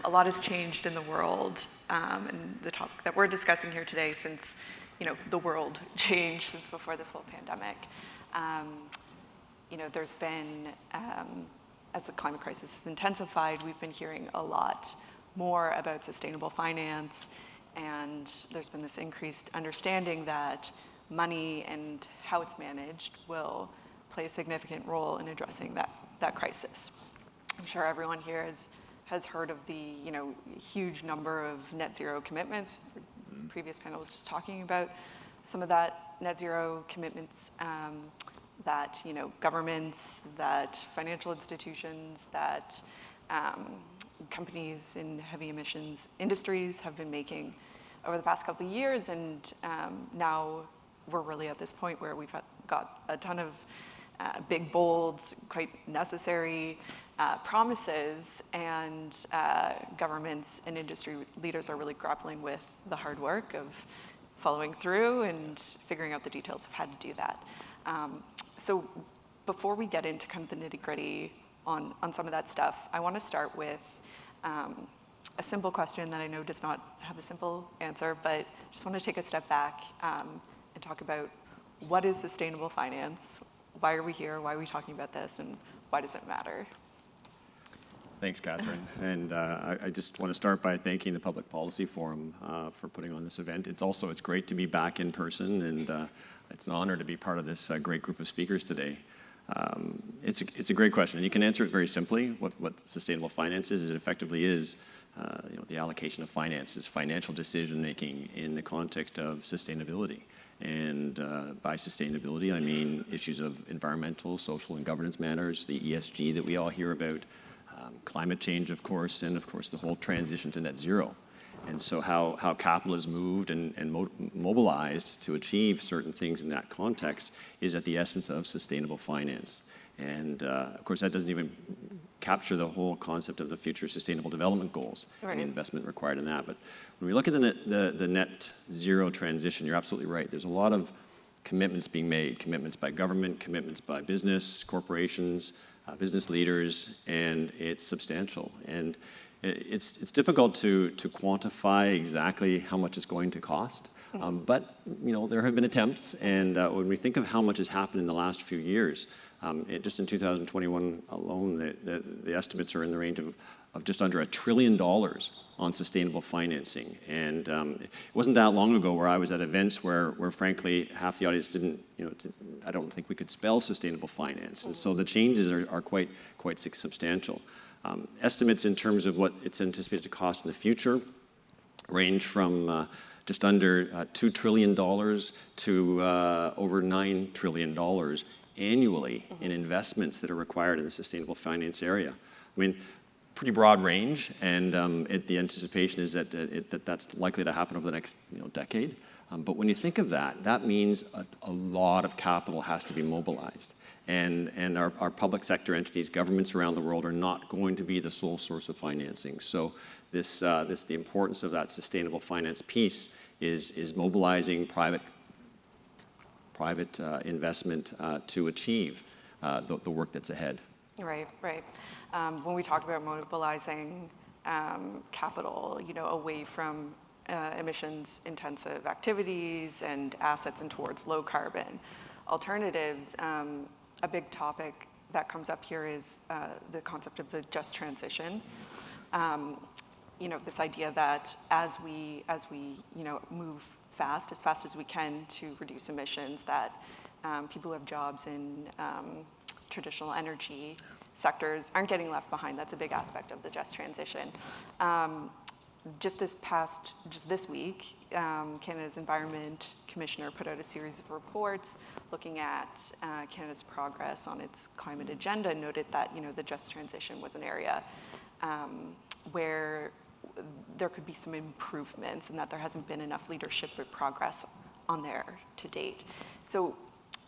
a lot has changed in the world, and the topic that we're discussing here today since, the world changed since before this whole pandemic. There's been, as the climate crisis has intensified, we've been hearing a lot more about sustainable finance, and there's been this increased understanding that money and how it's managed will play a significant role in addressing that crisis. I'm sure everyone here has heard of the huge number of net zero commitments. The previous panel was just talking about some of that net zero commitments that governments, that financial institutions, that companies in heavy emissions industries have been making over the past couple of years, and now we're really at this point where we've got a ton of big, bold, quite necessary promises, and governments and industry leaders are really grappling with the hard work of following through and figuring out the details of how to do that. So before we get into kind of the nitty-gritty on some of that stuff, I want to start with a simple question that I know does not have a simple answer, but just want to take a step back and talk about what is sustainable finance, why are we here, why are we talking about this, and why does it matter? Thanks, Catherine. And I just want to start by thanking the Public Policy Forum for putting on this event. It's great to be back in person, and it's an honor to be part of this great group of speakers today. It's a great question. You can answer it very simply. What sustainable finance is, it effectively is the allocation of finances, financial decision-making in the context of sustainability. And by sustainability, I mean issues of environmental, social, and governance matters, the ESG that we all hear about, climate change, of course, and of course the whole transition to net zero. And so how capital is moved and mobilized to achieve certain things in that context is at the essence of sustainable finance. And of course that doesn't even capture the whole concept of the future sustainable development goals and the investment required in that. But when we look at the net zero transition, you're absolutely right. There's a lot of commitments being made, commitments by government, commitments by business, corporations, business leaders, and it's substantial. And it's difficult to quantify exactly how much it's going to cost, but there have been attempts, and when we think of how much has happened in the last few years, just in 2021 alone, the estimates are in the range of just under $1 trillion on sustainable financing. And it wasn't that long ago where I was at events where frankly half the audience I don't think we could spell sustainable finance, and so the changes are quite substantial. Estimates in terms of what it's anticipated to cost in the future range from just under $2 trillion to over $9 trillion annually in investments that are required in the sustainable finance area. I mean, pretty broad range, and the anticipation is that that's likely to happen over the next decade. But when you think of that, that means a lot of capital has to be mobilized. And our public sector entities, governments around the world, are not going to be the sole source of financing. So the importance of that sustainable finance piece is mobilizing private investment to achieve the work that's ahead. Right. When we talk about mobilizing capital, away from emissions-intensive activities and assets and towards low-carbon alternatives, a big topic that comes up here is the concept of the just transition. This idea that as we move as fast as we can to reduce emissions, that people who have jobs in traditional energy sectors aren't getting left behind. That's a big aspect of the just transition. Just this week, Canada's Environment Commissioner put out a series of reports looking at Canada's progress on its climate agenda, and noted that the just transition was an area where there could be some improvements, and that there hasn't been enough leadership or progress on there to date. So,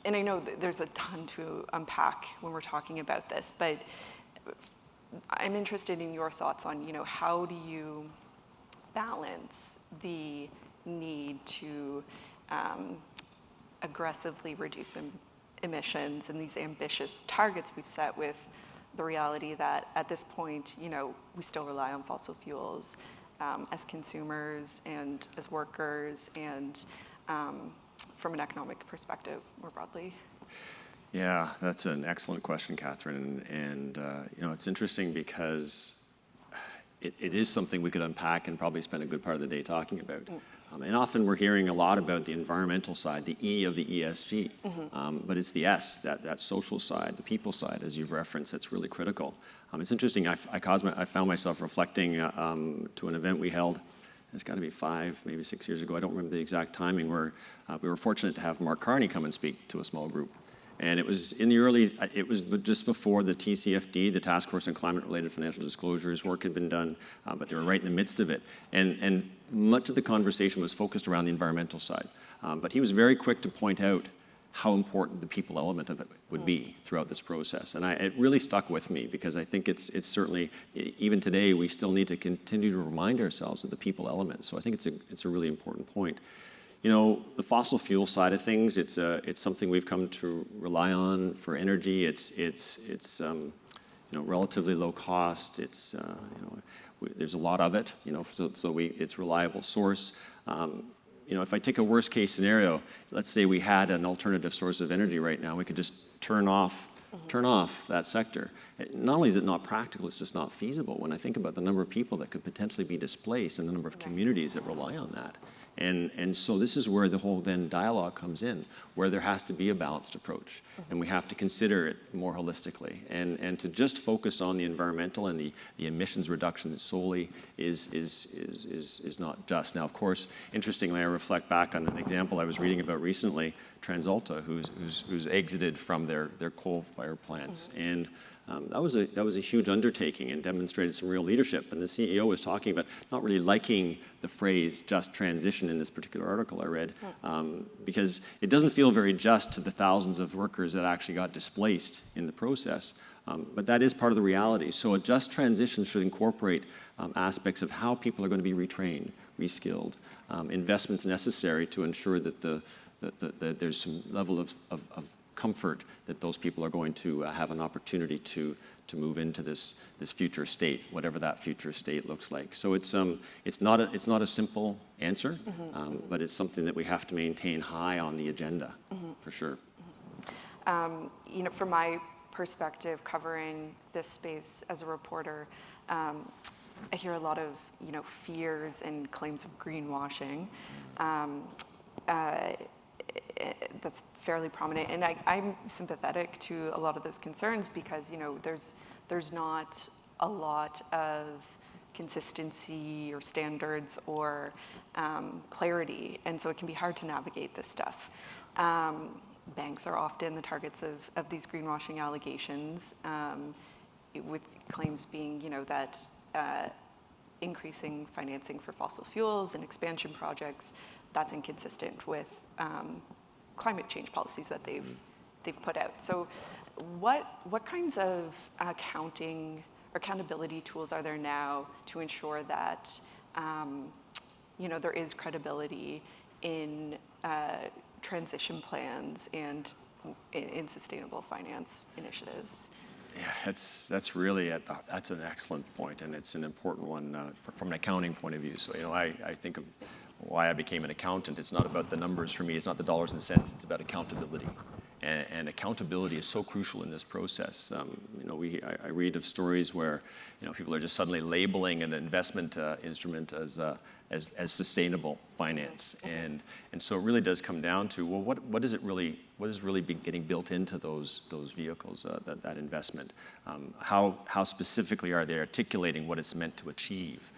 and I know that there's a ton to unpack when we're talking about this, but I'm interested in your thoughts on how do you balance the need to aggressively reduce emissions and these ambitious targets we've set with the reality that at this point, we still rely on fossil fuels as consumers and as workers and from an economic perspective more broadly? Yeah, that's an excellent question, Catherine. And it's interesting because it is something we could unpack and probably spend a good part of the day talking about. And often we're hearing a lot about the environmental side, the E of the ESG, but it's the S, that social side, the people side, as you've referenced, that's really critical. It's interesting, I found myself reflecting to an event we held. It's got to be 5, maybe 6 years ago. I don't remember the exact timing, where we were fortunate to have Mark Carney come and speak to a small group. And it was it was just before the TCFD, the Task Force on Climate-Related Financial Disclosures, work had been done, but they were right in the midst of it. And much of the conversation was focused around the environmental side. But he was very quick to point out how important the people element of it would be throughout this process. And it really stuck with me, because I think it's certainly, even today, we still need to continue to remind ourselves of the people element. So I think it's a really important point. The fossil fuel side of things, it's something we've come to rely on for energy. It's relatively low cost. There's a lot of it, it's a reliable source. If I take a worst case scenario, let's say we had an alternative source of energy right now, we could just turn off that sector. Not only is it not practical, it's just not feasible when I think about the number of people that could potentially be displaced and the number of communities that rely on that. And so this is where the whole then dialogue comes in, where there has to be a balanced approach, and we have to consider it more holistically. And to just focus on the environmental and the emissions reduction solely is not just. Now, of course, interestingly, I reflect back on an example I was reading about recently, TransAlta, who's exited from their coal-fired plants. And that was a huge undertaking and demonstrated some real leadership. And the CEO was talking about not really liking the phrase "just transition" in this particular article I read, because it doesn't feel very just to the thousands of workers that actually got displaced in the process. But that is part of the reality. So a just transition should incorporate aspects of how people are going to be retrained, reskilled, investments necessary to ensure that there's some level of comfort that those people are going to have an opportunity to move into this future state, whatever that future state looks like. So it's not a simple answer, but it's something that we have to maintain high on the agenda, for sure. From my perspective, covering this space as a reporter, I hear a lot of fears and claims of greenwashing. That's fairly prominent, and I'm sympathetic to a lot of those concerns, because there's not a lot of consistency or standards or clarity, and so it can be hard to navigate this stuff. Banks are often the targets of these greenwashing allegations, with claims being that increasing financing for fossil fuels and expansion projects, that's inconsistent with climate change policies that they've put out. So what kinds of accountability tools are there now to ensure that there is credibility in transition plans and in sustainable finance initiatives? Yeah, that's really that's an excellent point, and it's an important one from an accounting point of view. So I think of why I became an accountant. It's not about the numbers for me. It's not the dollars and cents. It's about accountability, and accountability is so crucial in this process. I read of stories where people are just suddenly labeling an investment instrument as sustainable finance, and so it really does come down to, well, what is really getting built into those vehicles, that investment? How specifically are they articulating what it's meant to achieve?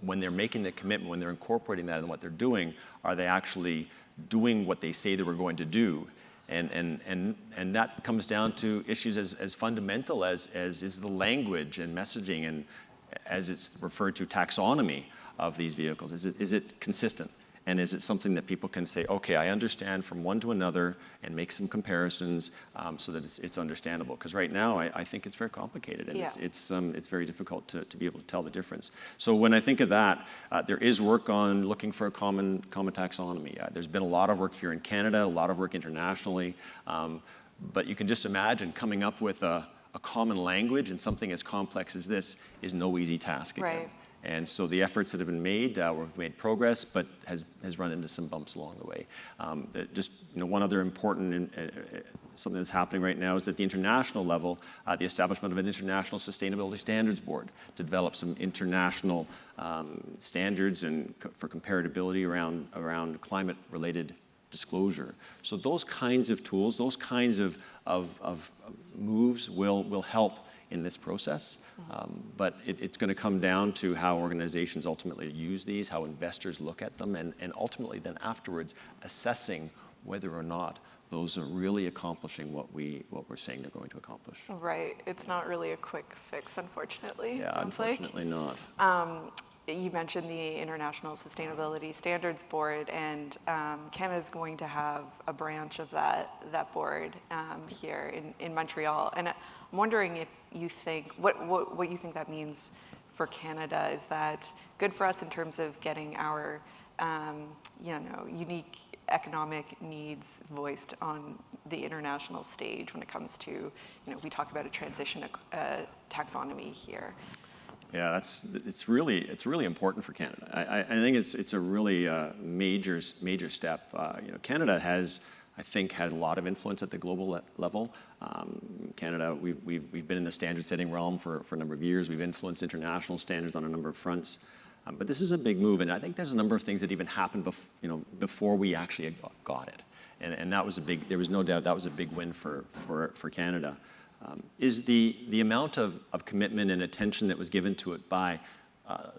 When they're making the commitment, when they're incorporating that in what they're doing, are they actually doing what they say they were going to do? And that comes down to issues as fundamental as is the language and messaging, and as it's referred to, taxonomy of these vehicles. Is it consistent? And is it something that people can say, okay, I understand from one to another, and make some comparisons so that it's understandable? Because right now, I think it's very complicated, and it's very difficult to be able to tell the difference. So when I think of that, there is work on looking for a common taxonomy. There's been a lot of work here in Canada, a lot of work internationally, but you can just imagine coming up with a a common language in something as complex as this is no easy task again. Right. And so the efforts that have been made, we've made progress, but has run into some bumps along the way. One other important something that's happening right now is at the international level, the establishment of an international sustainability standards board to develop some international standards and for comparability around climate-related disclosure. So those kinds of tools, those kinds of moves will help in this process, but it's going to come down to how organizations ultimately use these, how investors look at them, and ultimately then afterwards assessing whether or not those are really accomplishing what we're saying they're going to accomplish. Right. It's not really a quick fix, unfortunately. Yeah, unfortunately not. You mentioned the International Sustainability Standards Board, and Canada is going to have a branch of that board here in Montreal. And I'm wondering if you think, what you think that means for Canada. Is that good for us in terms of getting our unique economic needs voiced on the international stage when it comes to, we talk about a transition taxonomy here? Yeah, it's really important for Canada. I think it's a really major step. Canada has, I think, had a lot of influence at the global level. Canada, we've been in the standard-setting realm for a number of years. We've influenced international standards on a number of fronts. But this is a big move, and I think there's a number of things that even happened before we actually got it. And that was there was no doubt that was a big win for Canada. Is the amount of commitment and attention that was given to it by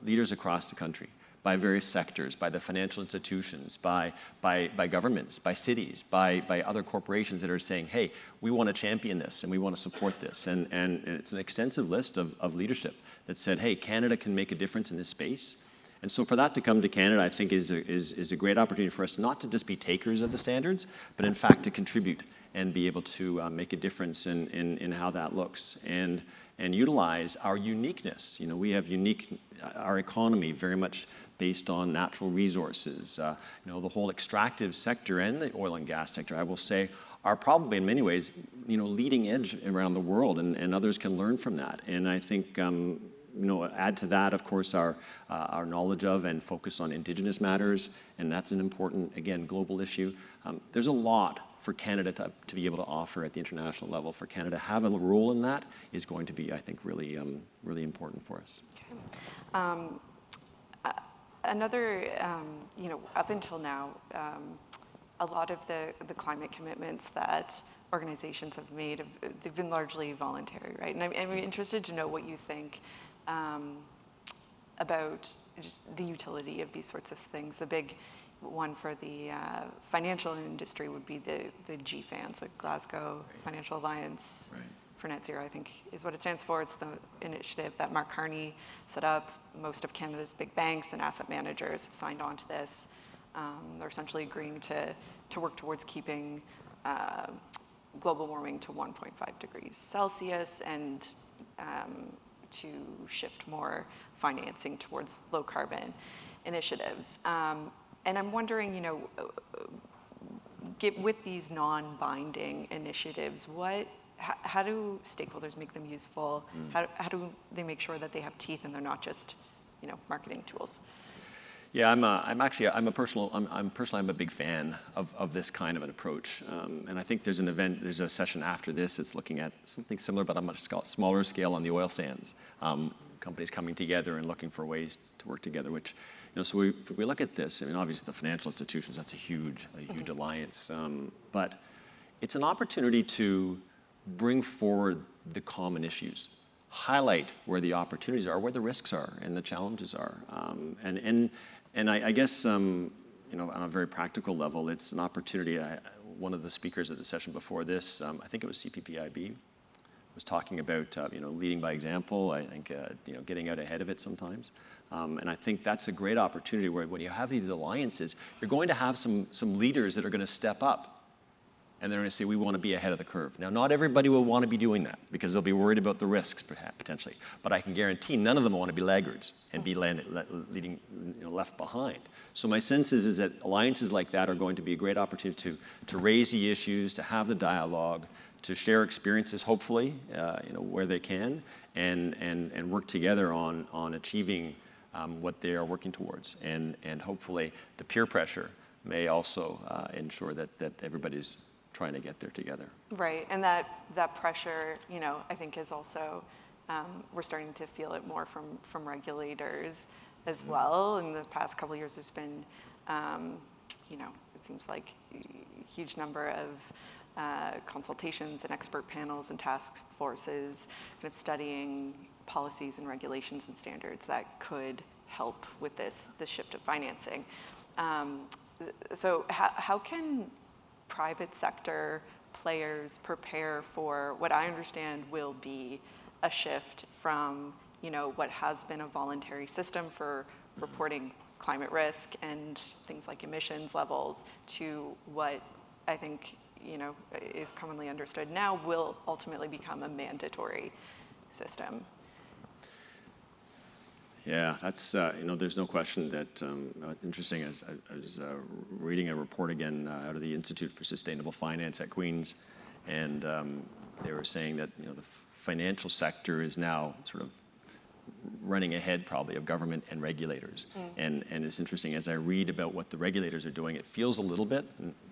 leaders across the country, by various sectors, by the financial institutions, by governments, by cities, by other corporations that are saying, hey, we want to champion this and we want to support this. And it's an extensive list of leadership that said, hey, Canada can make a difference in this space. And so for that to come to Canada, I think is a great opportunity for us not to just be takers of the standards, but in fact to contribute and be able to make a difference in how that looks and utilize our uniqueness. We have our economy very much based on natural resources. The whole extractive sector and the oil and gas sector, I will say, are probably in many ways, leading edge around the world, and others can learn from that. And I think, add to that, of course, our knowledge of and focus on Indigenous matters, and that's an important, again, global issue. There's a lot for Canada to be able to offer at the international level. For Canada to have a role in that is going to be, I think, really, really important for us. Okay. Another, up until now, a lot of the climate commitments that organizations have made, they've been largely voluntary, right? And I'm interested to know what you think about just the utility of these sorts of things. The big one for the financial industry would be the GFANZ, the Glasgow Financial Alliance for Net Zero, I think is what it stands for. It's the initiative that Mark Carney set up. Most of Canada's big banks and asset managers have signed on to this. They're essentially agreeing to work towards keeping global warming to 1.5 degrees Celsius and to shift more financing towards low carbon initiatives. And I'm wondering, with these non-binding initiatives, how do stakeholders make them useful? How do they make sure that they have teeth and they're not just, marketing tools? Yeah, I'm a big fan of this kind of an approach, and I think there's a session after this that's looking at something similar, but on a much smaller scale on the oil sands. Companies coming together and looking for ways to work together. Which, so we look at this. I mean, obviously the financial institutions, that's a huge alliance, but it's an opportunity to bring forward the common issues, highlight where the opportunities are, where the risks are, and the challenges are, and I guess, on a very practical level, it's an opportunity. One of the speakers at the session before this, I think it was CPPIB, was talking about, leading by example. I think, getting out ahead of it sometimes. And I think that's a great opportunity where when you have these alliances, you're going to have some leaders that are going to step up. And they're going to say, we want to be ahead of the curve. Now, not everybody will want to be doing that because they'll be worried about the risks, potentially. But I can guarantee none of them want to be laggards and be leading, left behind. So my sense is that alliances like that are going to be a great opportunity to raise the issues, to have the dialogue, to share experiences, hopefully, where they can, and work together on achieving what they are working towards. And hopefully the peer pressure may also ensure that everybody's trying to get there together. Right, and that pressure, I think is also, we're starting to feel it more from regulators as well. In the past couple of years, there's been, it seems like a huge number of consultations and expert panels and task forces kind of studying policies and regulations and standards that could help with this shift of financing. So how can private sector players prepare for what I understand will be a shift from, what has been a voluntary system for reporting climate risk and things like emissions levels to what I think, is commonly understood now will ultimately become a mandatory system? Yeah, that's, there's no question that, interesting, I was reading a report again out of the Institute for Sustainable Finance at Queen's, and they were saying that, the financial sector is now sort of running ahead probably of government and regulators. And it's interesting, as I read about what the regulators are doing, it feels a little bit,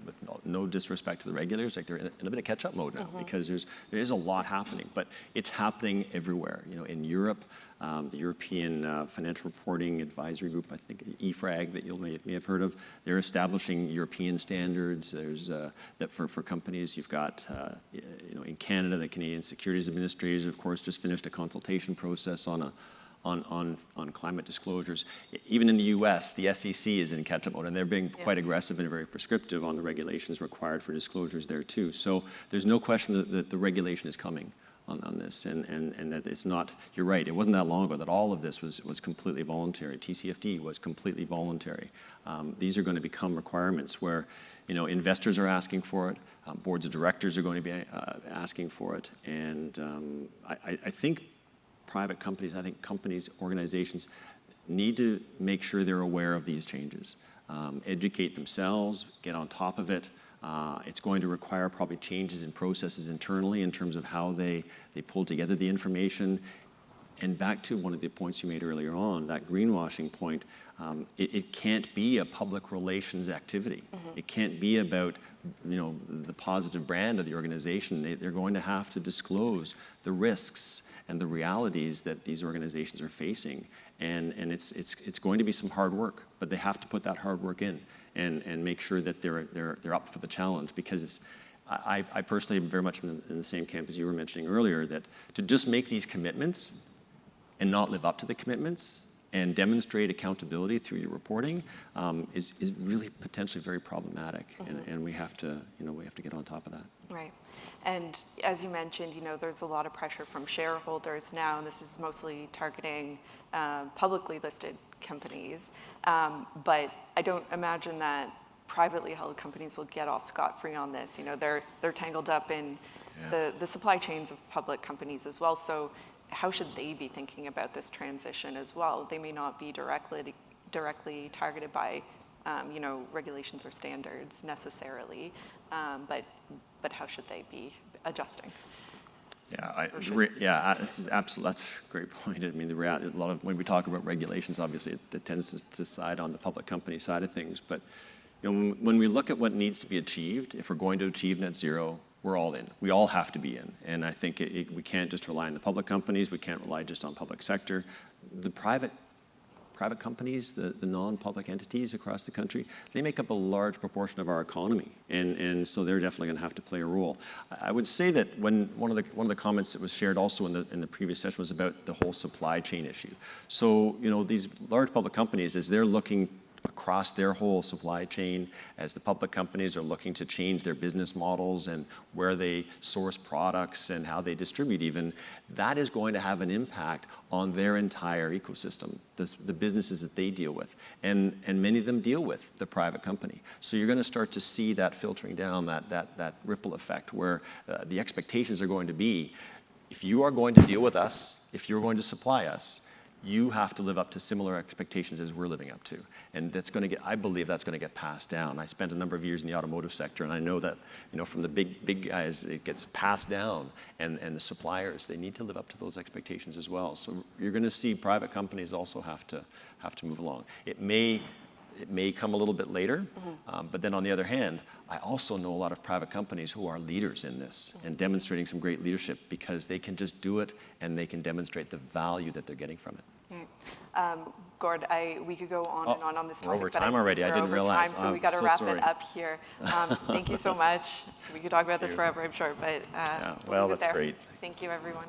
with no disrespect to the regulators, like they're in a bit of catch-up mode now, because there is a lot happening, but it's happening everywhere. In Europe, the European Financial Reporting Advisory Group, I think EFRAG, that you may have heard of, they're establishing European standards. There's that for companies. You've got, in Canada, the Canadian Securities Administrators, of course, just finished a consultation process on climate disclosures. Even in the U.S., the SEC is in catch-up mode, and they're being quite aggressive and very prescriptive on the regulations required for disclosures there too. So there's no question that the regulation is coming on this, and that it's not, you're right, it wasn't that long ago that all of this was completely voluntary. TCFD was completely voluntary. These are going to become requirements where, investors are asking for it, boards of directors are going to be asking for it, and I think private companies, companies, organizations need to make sure they're aware of these changes, educate themselves, get on top of it. It's going to require probably changes in processes internally in terms of how they pull together the information. And back to one of the points you made earlier on, that greenwashing point, it can't be a public relations activity. It can't be about, the positive brand of the organization. They're going to have to disclose the risks and the realities that these organizations are facing. And it's going to be some hard work, but they have to put that hard work in and make sure that they're up for the challenge, because I personally am very much in the same camp as you were mentioning earlier, that to just make these commitments and not live up to the commitments and demonstrate accountability through your reporting is really potentially very problematic, and we have to get on top of that. Right. And as you mentioned, there's a lot of pressure from shareholders now, and this is mostly targeting publicly listed companies. But I don't imagine that privately held companies will get off scot-free on this. They're tangled up in the supply chains of public companies as well. So how should they be thinking about this transition as well? They may not be directly targeted by regulations or standards necessarily, but how should they be adjusting? This is absolutely, that's a great point. I mean, a lot of when we talk about regulations, obviously it tends to side on the public company side of things. But when we look at what needs to be achieved, if we're going to achieve net zero, we're all in. We all have to be in. And I think we can't just rely on the public companies. We can't rely just on public sector. The private companies, the non-public entities across the country, they make up a large proportion of our economy, and so they're definitely going to have to play a role. I would say that when one of the comments that was shared also in the previous session was about the whole supply chain issue. So these large public companies, as they're looking across their whole supply chain, as the public companies are looking to change their business models and where they source products and how they distribute even, that is going to have an impact on their entire ecosystem, the businesses that they deal with. And many of them deal with the private company. So you're going to start to see that filtering down, that ripple effect where the expectations are going to be, if you are going to deal with us, if you're going to supply us, you have to live up to similar expectations as we're living up to. And that's going to get, I believe that's going to get passed down. I spent a number of years in the automotive sector, and I know that, from the big guys, it gets passed down. And the suppliers, they need to live up to those expectations as well. So you're going to see private companies also have to move along. It may come a little bit later, but then on the other hand, I also know a lot of private companies who are leaders in this and demonstrating some great leadership because they can just do it and they can demonstrate the value that they're getting from it. Gord, we could go on and on this topic. We're over but time already. I didn't realize. So we got to wrap it up here. Thank you so much. We could talk about this forever, I'm sure, but yeah, well, that's great. Thank you, everyone.